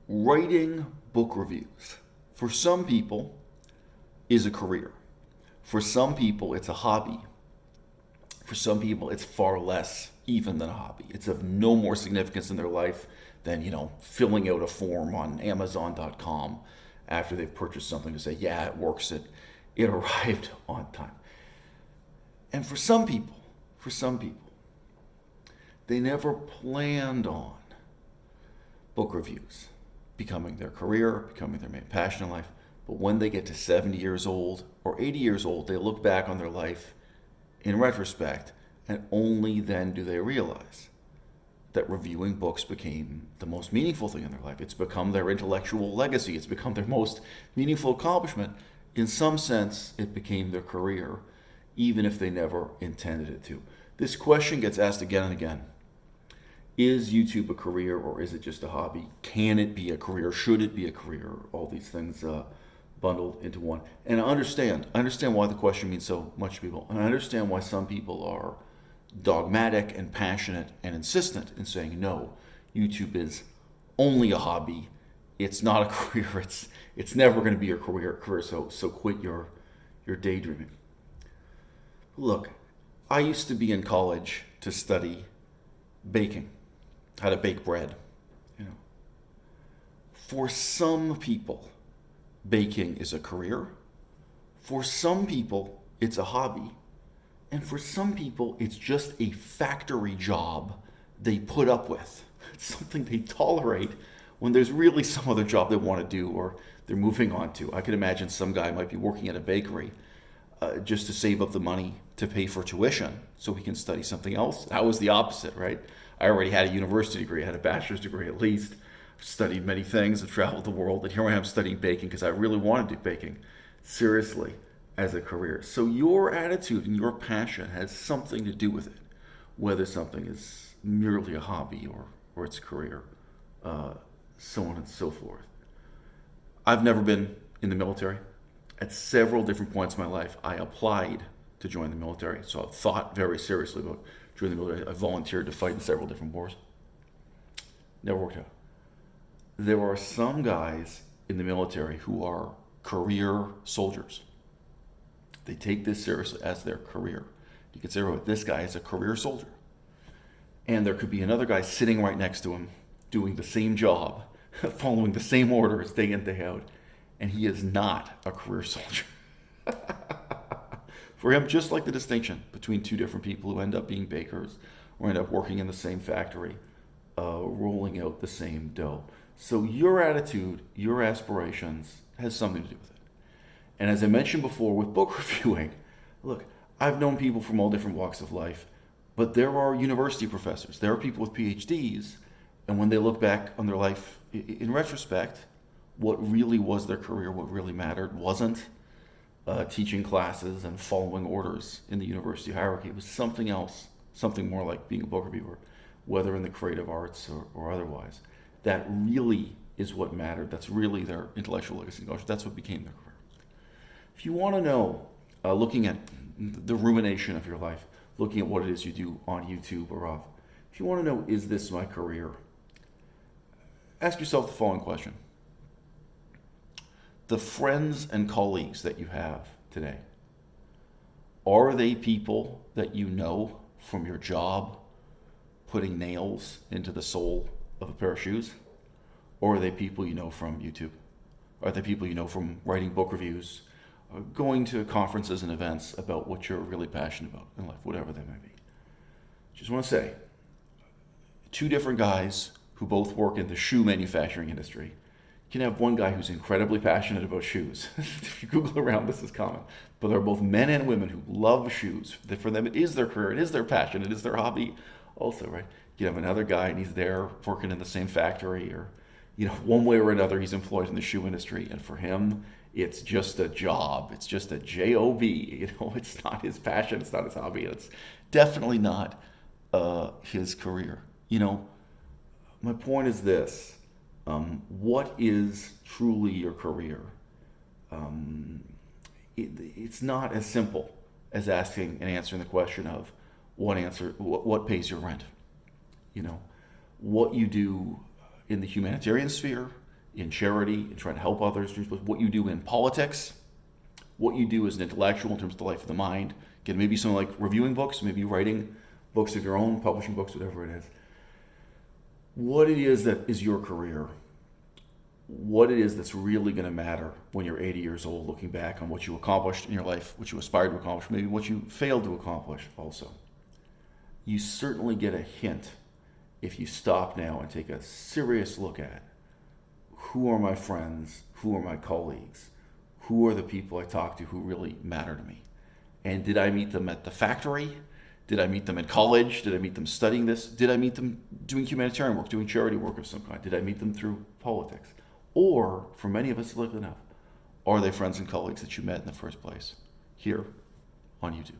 Writing book reviews, for some people, is a career. For some people, it's a hobby. For some people, it's far less even than a hobby. It's of no more significance in their life than, filling out a form on Amazon.com after they've purchased something to say, yeah, it works, it arrived on time. And for some people, they never planned on book reviews becoming their career, becoming their main passion in life. But when they get to 70 years old or 80 years old, they look back on their life in retrospect, and only then do they realize that reviewing books became the most meaningful thing in their life. It's become their intellectual legacy. It's become their most meaningful accomplishment. In some sense, it became their career, even if they never intended it to. This question gets asked again and again. Is YouTube a career, or is it just a hobby? Can it be a career? Should it be a career? All these things bundled into one. And I understand why the question means so much to people. And I understand why some people are dogmatic and passionate and insistent in saying, no, YouTube is only a hobby. It's not a career. It's never going to be a career. So quit your daydreaming. Look, I used to be in college to study baking, how to bake bread. For some people, baking is a career. For some people, it's a hobby. And for some people, it's just a factory job they put up with. It's something they tolerate when there's really some other job they want to do or they're moving on to. I could imagine some guy might be working at a bakery just to save up the money to pay for tuition so he can study something else. That was the opposite, right? I already had a university degree. I had a bachelor's degree at least. I've studied many things. I've traveled the world. And here I am studying baking because I really want to do baking seriously as a career. So your attitude and your passion has something to do with it, whether something is merely a hobby or it's a career, so on and so forth. I've never been in the military. At several different points in my life, I applied to join the military. So I've thought very seriously about joining the military. I volunteered to fight in several different wars. Never worked out. There are some guys in the military who are career soldiers. They take this seriously as their career. You can say, oh, this guy is a career soldier. And there could be another guy sitting right next to him doing the same job, following the same orders day in, day out, and he is not a career soldier. For him, just like the distinction between two different people who end up being bakers or end up working in the same factory, rolling out the same dough. So your attitude, your aspirations has something to do with it. And as I mentioned before with book reviewing, look, I've known people from all different walks of life, but there are university professors, there are people with PhDs, and when they look back on their life in retrospect, what really was their career, what really mattered, wasn't teaching classes and following orders in the university hierarchy. It was something else, something more like being a book reviewer, whether in the creative arts or otherwise. That really is what mattered. That's really their intellectual legacy. That's what became their career. If you want to know, looking at the rumination of your life, looking at what it is you do on YouTube or off, if you want to know, is this my career? Ask yourself the following question. The friends and colleagues that you have today, are they people that you know from your job, putting nails into the sole of a pair of shoes? Or are they people you know from YouTube? Are they people you know from writing book reviews, or going to conferences and events about what you're really passionate about in life, whatever they may be? Just want to say, two different guys who both work in the shoe manufacturing industry. You can have one guy who's incredibly passionate about shoes. If you Google around, this is common. But they're both men and women who love shoes. For them, it is their career, it is their passion, it is their hobby also, right? You have another guy and he's there working in the same factory, or one way or another he's employed in the shoe industry, and for him it's just a job. It's just a job. It's not his passion, it's not his hobby, it's definitely not his career. My point is this. What is truly your career? It's not as simple as asking and answering the question of what pays your rent. What you do in the humanitarian sphere, in charity, in trying to help others, what you do in politics, what you do as an intellectual in terms of the life of the mind. Again, maybe something like reviewing books, maybe writing books of your own, publishing books, whatever it is. What it is that is your career, what it is that's really going to matter when you're 80 years old, looking back on what you accomplished in your life, what you aspired to accomplish, maybe what you failed to accomplish also. You certainly get a hint if you stop now and take a serious look at who are my friends, who are my colleagues, who are the people I talk to who really matter to me. And did I meet them at the factory? Did I meet them in college? Did I meet them studying this? Did I meet them doing humanitarian work, doing charity work of some kind? Did I meet them through politics? Or, for many of us, live enough, are they friends and colleagues that you met in the first place here on YouTube?